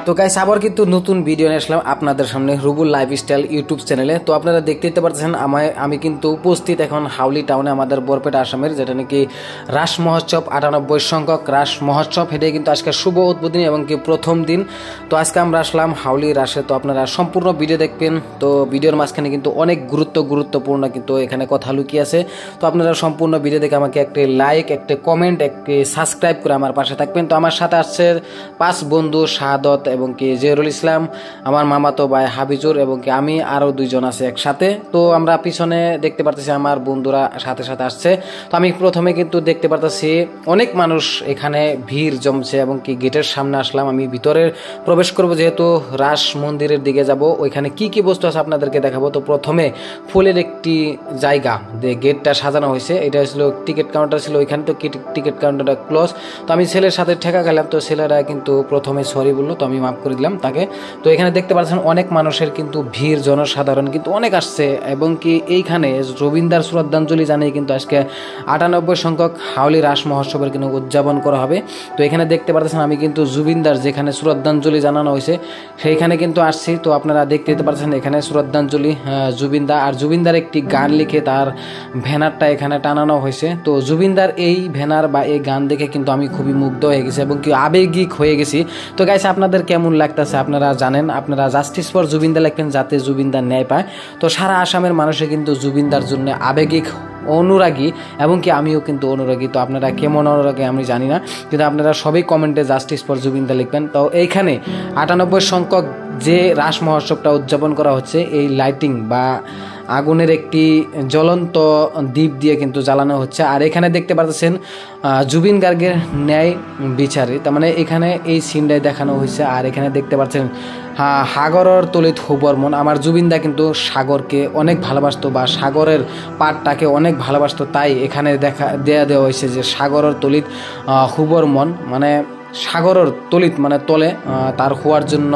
তো গাইস আবার কিন্তু নতুন ভিডিও নিয়ে আসলাম আপনাদের সামনে রুবুল লাইফস্টাইল ইউটিউব চ্যানেলে। তো আপনারা দেখতে পাচ্ছেন আমি কিন্তু উপস্থিত এখন হাউলি টাউনে, আমাদের বরপেটা আসামের, যেটা নাকি রাস মহোৎসব 98 সংখ্যক রাস মহোৎসব। এটাই কিন্তু আজকে শুভ উদ্বোধনী এবং কি প্রথম দিন। তো আজকে আমরা আসলাম হাউলি রাসে। তো আপনারা সম্পূর্ণ ভিডিও দেখবেন। তো ভিডিওর মাঝখানে কিন্তু অনেক গুরুত্বপূর্ণ কিন্তু এখানে কথা লুকিয়ে আছে। তো আপনারা সম্পূর্ণ ভিডিও দেখে আমাকে একটি লাইক, একটি কমেন্ট, একটি সাবস্ক্রাইব করে আমার পাশে থাকবেন। তো আমার সাথে আসছে 5 বন্ধু, শাহাদত এবং কি জহিরুল ইসলাম, আমার মামাতো ভাই হাবিজুর এবং কি আমি, আরও 2 জন আছে একসাথে। তো আমরা পিছনে দেখতে পারতেছি আমার বন্ধুরা সাথে সাথে আসছে। তো আমি প্রথমে কিন্তু দেখতে পারতেছি অনেক মানুষ এখানে ভিড় জমছে এবং কি গেটের সামনে আসলাম। আমি ভিতরে প্রবেশ করব, যেহেতু রাস মন্দিরের দিকে যাব। ওইখানে কি কি বস্তু আছে আপনাদেরকে দেখাবো। তো প্রথমে ফুলের একটি জায়গা, যে গেটটা সাজানো হয়েছে, এটা ছিল টিকিট কাউন্টার ছিল। ওইখানে তো টিকিট কাউন্টারটা ক্লোজ। তো আমি ছেলের সাথে ঠেকা গেলাম। তো ছেলেরা কিন্তু প্রথমে সরি বললো, তো আমি মাফ করে দিলাম তাকে। তো এখানে দেখতে পাচ্ছেন অনেক মানুষের কিন্তু ভিড়, জনসাধারণ কিন্তু অনেক আসছে এবং কি এইখানে রবীন্দ্র শ্রদ্ধাঞ্জলি জানিয়ে কিন্তু আজকে 98 সংখ্যক হাউলি রাস মহোৎসবের কিন্তু উদযাপন করা হবে। তো এখানে দেখতে পাচ্ছেন আমি কিন্তু জুবিনদার যেখানে শ্রদ্ধাঞ্জলি জানানো হয়েছে সেইখানে কিন্তু আসছি। তো আপনারা দেখতে পাচ্ছেন এখানে শ্রদ্ধাঞ্জলি জুবিনদা, আর জুবিনদার একটি গান লিখে তার ব্যানারটা এখানে টানানো হয়েছে। তো জুবিনদার এই ব্যানার বা এই গান দেখে কিন্তু আমি খুবই মুগ্ধ হয়ে গেছি এবং কি আবেগিক হয়ে গেছি। তো গাইস আপনাদের কেমন লাগতেছে আপনারা জানেন। আপনারা জাস্টিস ফর জুবিনদা লিখবেন যাতে জুবিনদার ন্যায় পায়। তো সারা আসামের মানুষে কিন্তু জুবিনদার জন্য আবেগিক, অনুরাগী এবং কি আমিও কিন্তু অনুরাগী। তো আপনারা কেমন অনুরাগী আমি জানি না, কিন্তু আপনারা সবাই কমেন্টে জাস্টিস ফর জুবিনদা লিখবেন। তো এইখানে 98 সংখ্যক যে রাস মহোৎসবটা উদযাপন করা হচ্ছে, এই লাইটিং বা আগুনের একটি জ্বলন্ত দ্বীপ দিয়ে কিন্তু জ্বালানো হচ্ছে। আর এখানে দেখতে পাচ্ছেন জুবিন গার্গের ন্যায় বিচারে, তার মানে এখানে এই সিনটাই দেখানো হয়েছে। আর এখানে দেখতে পাচ্ছেন সাগরের তলিত হুবর মন। আমার জুবিনদা কিন্তু সাগরকে অনেক ভালোবাসতো বা সাগরের পাড়টাকে অনেক ভালোবাসতো, তাই এখানে দেওয়া হয়েছে যে সাগরের তলিত হুবর মন, মানে সাগরের তলিত মানে তলে তার হওয়ার জন্য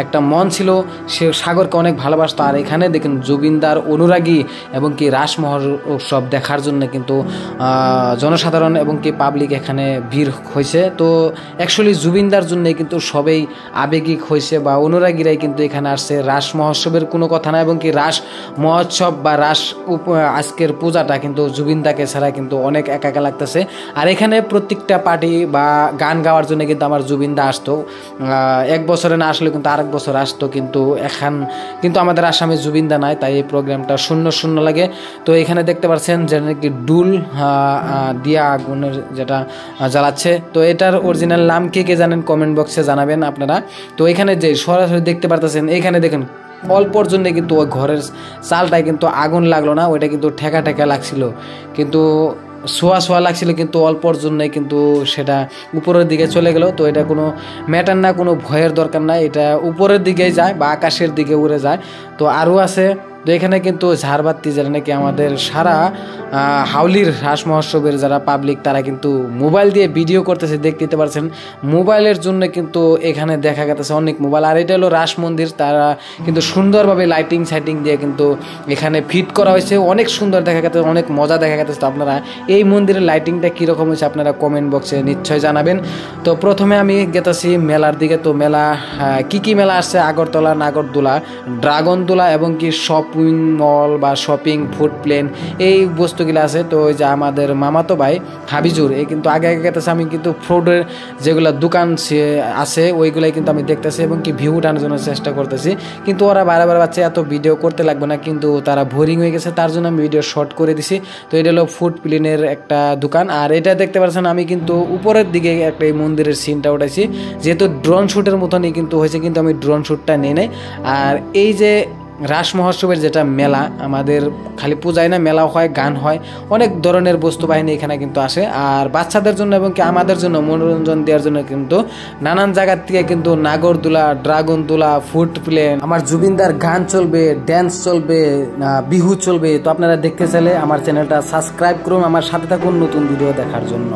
একটা মন ছিল, সে সাগরকে অনেক ভালোবাসতো। আর এখানে দেখুন জুবিনদার অনুরাগী এবং কি রাস মহোৎসব দেখার জন্য কিন্তু জনসাধারণ এবং কি পাবলিক এখানে ভিড় হয়েছে। তো অ্যাকচুয়ালি জুবিনদার জন্য কিন্তু সবাই আবেগিক হয়েছে বা অনুরাগীরাই কিন্তু এখানে আসছে। রাস মহোৎসবের কোনো কথা না এবং কি রাস মহোৎসব বা রাস আজকের পূজাটা কিন্তু জুবিনদাকে ছাড়া কিন্তু অনেক একা লাগতেছে। আর এখানে প্রত্যেকটা পার্টি বা গান গাওয়ার জন্য কিন্তু আমার জুবিনদা আসতো। 1 বছরে না আসলে কিন্তু আরেক বছর আসতো, কিন্তু এখন কিন্তু আমাদের আসামে জুবিনদা নাই, তাই এই প্রোগ্রামটা শূন্য লাগে। তো এখানে দেখতে পাচ্ছেন যে নাকি ডুল দিয়া আগুনের যেটা জ্বালাচ্ছে। তো এটার অরিজিনাল নাম কে জানেন কমেন্ট বক্সে জানাবেন আপনারা। তো এখানে যে সরাসরি দেখতে পারতেছেন, এখানে দেখেন অল্পর জন্য কিন্তু ওই ঘরের চালটায় কিন্তু আগুন লাগলো না, ওইটা কিন্তু ঠেকা লাগছিল, কিন্তু সোয়া লাগছিল, কিন্তু অল্পর জন্যই কিন্তু সেটা উপরের দিকে চলে গেল। তো এটা কোনো ম্যাটার না, কোনো ভয়ের দরকার নাই, এটা উপরের দিকেই যায় বা আকাশের দিকে উড়ে যায়। তো আরও আছে। তো এখানে কিন্তু ঝাড়বাতি, যেটা নাকি আমাদের সারা হাউলির রাস মহোৎসবের যারা পাবলিক তারা কিন্তু মোবাইল দিয়ে ভিডিও করতেছে, দেখতে পাচ্ছেন। মোবাইলের জন্য কিন্তু এখানে দেখা গেছে অনেক মোবাইল। আর এটা হলো রাস মন্দির, তারা কিন্তু সুন্দরভাবে লাইটিং দিয়ে কিন্তু এখানে ফিট করা হয়েছে, অনেক সুন্দর দেখা গেছে, অনেক মজা দেখা গেছে। তো আপনারা এই মন্দিরের লাইটিংটা কীরকম হয়েছে আপনারা কমেন্ট বক্সে নিশ্চয় জানাবেন। তো প্রথমে আমি গেতেছি মেলার দিকে। তো মেলা কি মেলা আসছে, আগরতলা, নাগরদোলা, ড্রাগন দোলা এবং কি শপিং মল বা শপিং ফুড প্লেন, এই বস্তুগুলো আছে। তো ওই যে আমাদের মামাতো ভাই হাবিজুর, এই কিন্তু আগে গেতেছে। আমি কিন্তু ফুডের যেগুলো দোকান আছে ওইগুলাই কিন্তু আমি দেখতেছি এবং কি ভিউ টানার জন্য চেষ্টা করতেছি, কিন্তু ওরা বারবার বাচ্চা এত ভিডিও করতে লাগবে না, কিন্তু তারা বোরিং হয়ে গেছে, তার জন্য আমি ভিডিও শর্ট করে দিছি। তো এটা হলো ফুড প্লেনের একটা দোকান। আর এটা দেখতে পাচ্ছেন আমি কিন্তু উপরের দিকে একটা এই মন্দিরের সিনটা উঠাইছি, যেহেতু ড্রোন শ্যুটের মতনই কিন্তু হয়েছে, কিন্তু আমি ড্রোন শ্যুটটা নিয়ে নেই। আর এই যে রাস মহোৎসবের যেটা মেলা, আমাদের খালি পূজায় না, মেলাও হয়, গান হয়, অনেক ধরনের বস্তু বাহিনী এখানে কিন্তু আসে। আর বাচ্চাদের জন্য এবং কি আমাদের জন্য মনোরঞ্জন দেওয়ার জন্য কিন্তু নানান জায়গার থেকে কিন্তু নাগরদোলা, ড্রাগন দোলা, ফুড প্লেন, আমার জুবিনদার গান চলবে, ড্যান্স চলবে, বিহু চলবে। তো আপনারা দেখতে চাইলে আমার চ্যানেলটা সাবস্ক্রাইব করুন, আমার সাথে থাকুন নতুন ভিডিও দেখার জন্য।